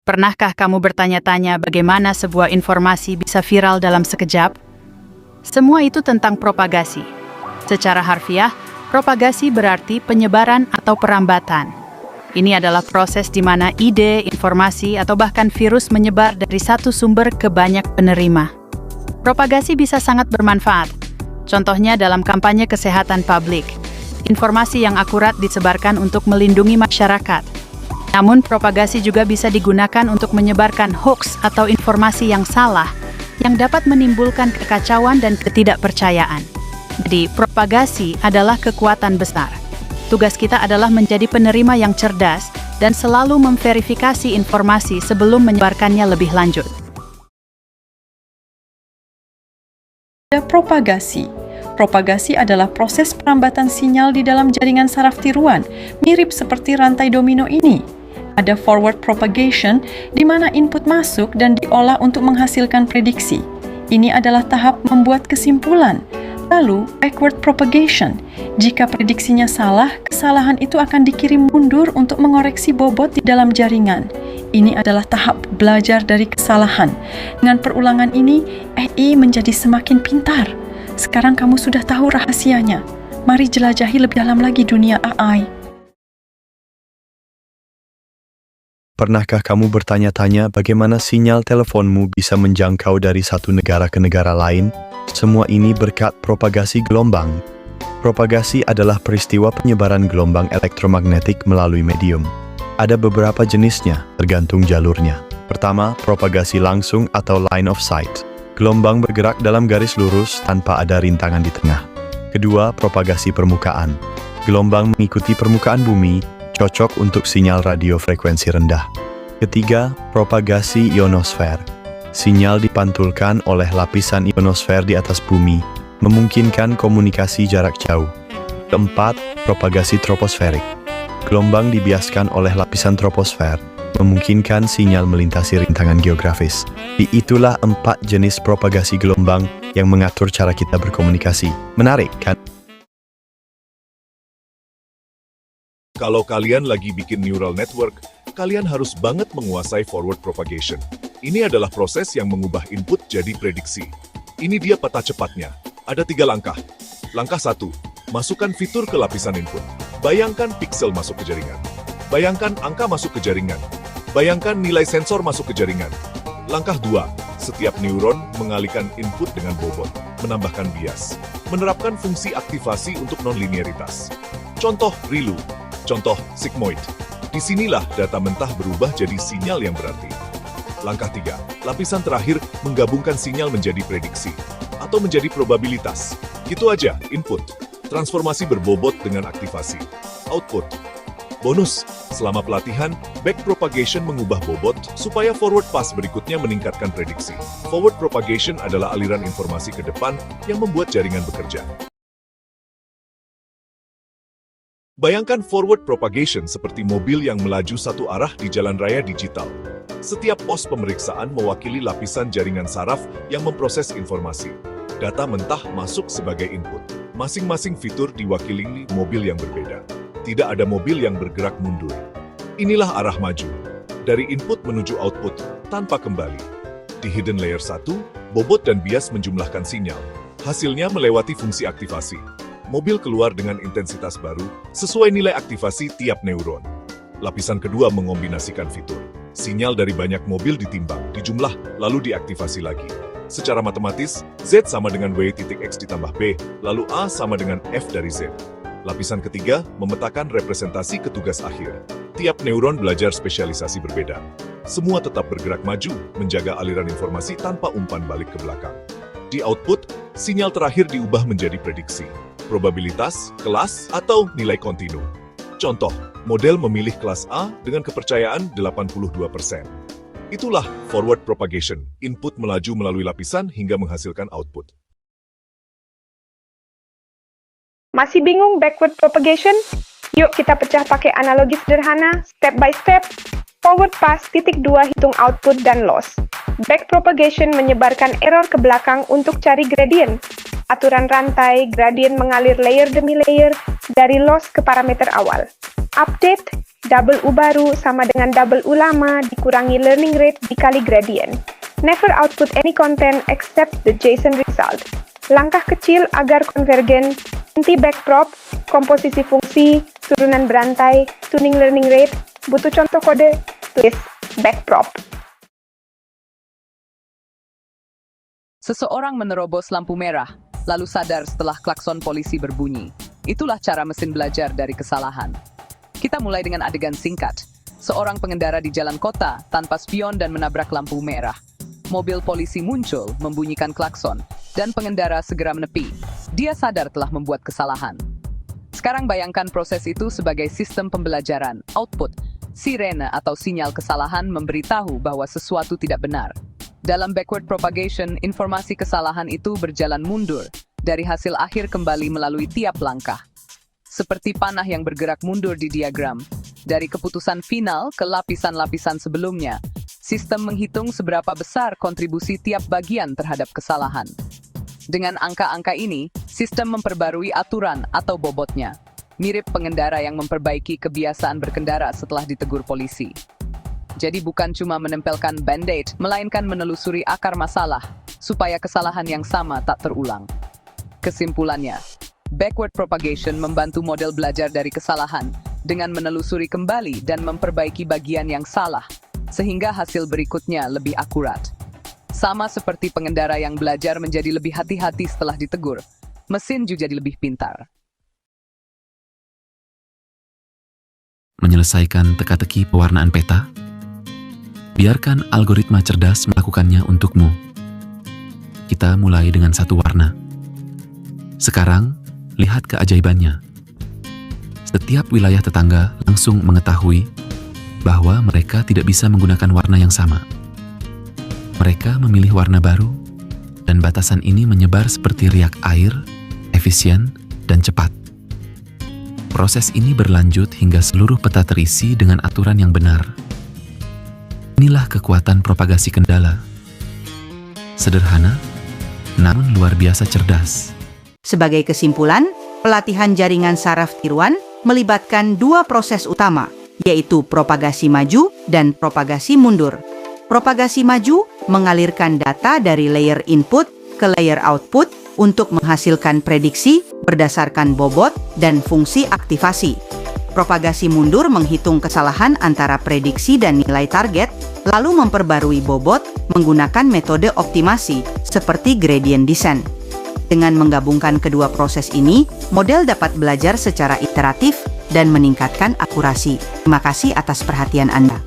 Pernahkah kamu bertanya-tanya bagaimana sebuah informasi bisa viral dalam sekejap? Semua itu tentang propagasi. Secara harfiah, propagasi berarti penyebaran atau perambatan. Ini adalah proses di mana ide, informasi, atau bahkan virus menyebar dari satu sumber ke banyak penerima. Propagasi bisa sangat bermanfaat. Contohnya dalam kampanye kesehatan publik. Informasi yang akurat disebarkan untuk melindungi masyarakat. Namun, propagasi juga bisa digunakan untuk menyebarkan hoaks atau informasi yang salah yang dapat menimbulkan kekacauan dan ketidakpercayaan. Jadi, propagasi adalah kekuatan besar. Tugas kita adalah menjadi penerima yang cerdas dan selalu memverifikasi informasi sebelum menyebarkannya lebih lanjut. Propagasi. Propagasi adalah proses perambatan sinyal di dalam jaringan saraf tiruan, mirip seperti rantai domino ini. Ada forward propagation, di mana input masuk dan diolah untuk menghasilkan prediksi. Ini adalah tahap membuat kesimpulan. Lalu, backward propagation. Jika prediksinya salah, kesalahan itu akan dikirim mundur untuk mengoreksi bobot di dalam jaringan. Ini adalah tahap belajar dari kesalahan. Dengan perulangan ini, AI menjadi semakin pintar. Sekarang kamu sudah tahu rahasianya. Mari jelajahi lebih dalam lagi dunia AI. Pernahkah kamu bertanya-tanya bagaimana sinyal teleponmu bisa menjangkau dari satu negara ke negara lain? Semua ini berkat propagasi gelombang. Propagasi adalah peristiwa penyebaran gelombang elektromagnetik melalui medium. Ada beberapa jenisnya, tergantung jalurnya. Pertama, propagasi langsung atau line of sight. Gelombang bergerak dalam garis lurus tanpa ada rintangan di tengah. Kedua, propagasi permukaan. Gelombang mengikuti permukaan bumi, cocok untuk sinyal radio frekuensi rendah. Ketiga, propagasi ionosfer. Sinyal dipantulkan oleh lapisan ionosfer di atas bumi, memungkinkan komunikasi jarak jauh. Keempat, propagasi troposferik. Gelombang dibiaskan oleh lapisan troposfer, memungkinkan sinyal melintasi rintangan geografis. Itulah 4 jenis propagasi gelombang yang mengatur cara kita berkomunikasi. Menarik, kan? Kalau kalian lagi bikin neural network, kalian harus banget menguasai forward propagation. Ini adalah proses yang mengubah input jadi prediksi. Ini dia peta cepatnya. Ada 3 langkah. Langkah 1, masukkan fitur ke lapisan input. Bayangkan piksel masuk ke jaringan. Bayangkan angka masuk ke jaringan. Bayangkan nilai sensor masuk ke jaringan. Langkah 2, setiap neuron mengalihkan input dengan bobot, menambahkan bias, menerapkan fungsi aktivasi untuk nonlinearitas. Contoh ReLU. Contoh sigmoid. Disinilah data mentah berubah jadi sinyal yang berarti. Langkah 3, lapisan terakhir menggabungkan sinyal menjadi prediksi atau menjadi probabilitas. Gitu aja, input. Transformasi berbobot dengan aktivasi. Output. Bonus, selama pelatihan, back propagation mengubah bobot supaya forward pass berikutnya meningkatkan prediksi. Forward propagation adalah aliran informasi ke depan yang membuat jaringan bekerja. Bayangkan forward propagation seperti mobil yang melaju satu arah di jalan raya digital. Setiap pos pemeriksaan mewakili lapisan jaringan saraf yang memproses informasi. Data mentah masuk sebagai input. Masing-masing fitur diwakili mobil yang berbeda. Tidak ada mobil yang bergerak mundur. Inilah arah maju. Dari input menuju output, tanpa kembali. Di hidden layer 1, bobot dan bias menjumlahkan sinyal. Hasilnya melewati fungsi aktivasi. Mobil keluar dengan intensitas baru, sesuai nilai aktivasi tiap neuron. Lapisan kedua mengombinasikan fitur. Sinyal dari banyak mobil ditimbang, dijumlah, lalu diaktifasi lagi. Secara matematis, Z sama dengan W.X ditambah B, lalu A sama dengan F dari Z. Lapisan ketiga memetakan representasi ke tugas akhir. Tiap neuron belajar spesialisasi berbeda. Semua tetap bergerak maju, menjaga aliran informasi tanpa umpan balik ke belakang. Di output, sinyal terakhir diubah menjadi prediksi, probabilitas, kelas, atau nilai kontinu. Contoh, model memilih kelas A dengan kepercayaan 82%. Itulah forward propagation, input melaju melalui lapisan hingga menghasilkan output. Masih bingung backward propagation? Yuk kita pecah pakai analogi sederhana, step by step. Forward pass, titik 2 hitung output dan loss. Backpropagation menyebarkan error ke belakang untuk cari gradient. Aturan rantai, gradient mengalir layer demi layer dari loss ke parameter awal. Update, double U baru sama dengan double U lama dikurangi learning rate dikali gradient. Never output any content except the JSON result. Langkah kecil agar konvergen, inti backprop, komposisi fungsi, turunan berantai, tuning learning rate, butuh contoh kode, tulis backprop. Seseorang menerobos lampu merah, lalu sadar setelah klakson polisi berbunyi. Itulah cara mesin belajar dari kesalahan. Kita mulai dengan adegan singkat. Seorang pengendara di jalan kota tanpa spion dan menabrak lampu merah. Mobil polisi muncul, membunyikan klakson, dan pengendara segera menepi. Dia sadar telah membuat kesalahan. Sekarang bayangkan proses itu sebagai sistem pembelajaran, output, sirene atau sinyal kesalahan memberitahu bahwa sesuatu tidak benar. Dalam backward propagation, informasi kesalahan itu berjalan mundur dari hasil akhir kembali melalui tiap langkah. Seperti panah yang bergerak mundur di diagram, dari keputusan final ke lapisan-lapisan sebelumnya, sistem menghitung seberapa besar kontribusi tiap bagian terhadap kesalahan. Dengan angka-angka ini, sistem memperbarui aturan atau bobotnya, mirip pengendara yang memperbaiki kebiasaan berkendara setelah ditegur polisi. Jadi bukan cuma menempelkan band-aid, melainkan menelusuri akar masalah, supaya kesalahan yang sama tak terulang. Kesimpulannya, backward propagation membantu model belajar dari kesalahan dengan menelusuri kembali dan memperbaiki bagian yang salah, sehingga hasil berikutnya lebih akurat. Sama seperti pengendara yang belajar menjadi lebih hati-hati setelah ditegur, mesin juga jadi lebih pintar. Menyelesaikan teka-teki pewarnaan peta? Biarkan algoritma cerdas melakukannya untukmu. Kita mulai dengan satu warna. Sekarang, lihat keajaibannya. Setiap wilayah tetangga langsung mengetahui bahwa mereka tidak bisa menggunakan warna yang sama. Mereka memilih warna baru, dan batasan ini menyebar seperti riak air, efisien, dan cepat. Proses ini berlanjut hingga seluruh peta terisi dengan aturan yang benar. Inilah kekuatan propagasi kendala. Sederhana, namun luar biasa cerdas. Sebagai kesimpulan, pelatihan jaringan saraf tiruan melibatkan dua proses utama, yaitu propagasi maju dan propagasi mundur. Propagasi maju mengalirkan data dari layer input ke layer output untuk menghasilkan prediksi berdasarkan bobot dan fungsi aktivasi. Propagasi mundur menghitung kesalahan antara prediksi dan nilai target, lalu memperbarui bobot menggunakan metode optimasi seperti gradient descent. Dengan menggabungkan kedua proses ini, model dapat belajar secara iteratif dan meningkatkan akurasi. Terima kasih atas perhatian Anda.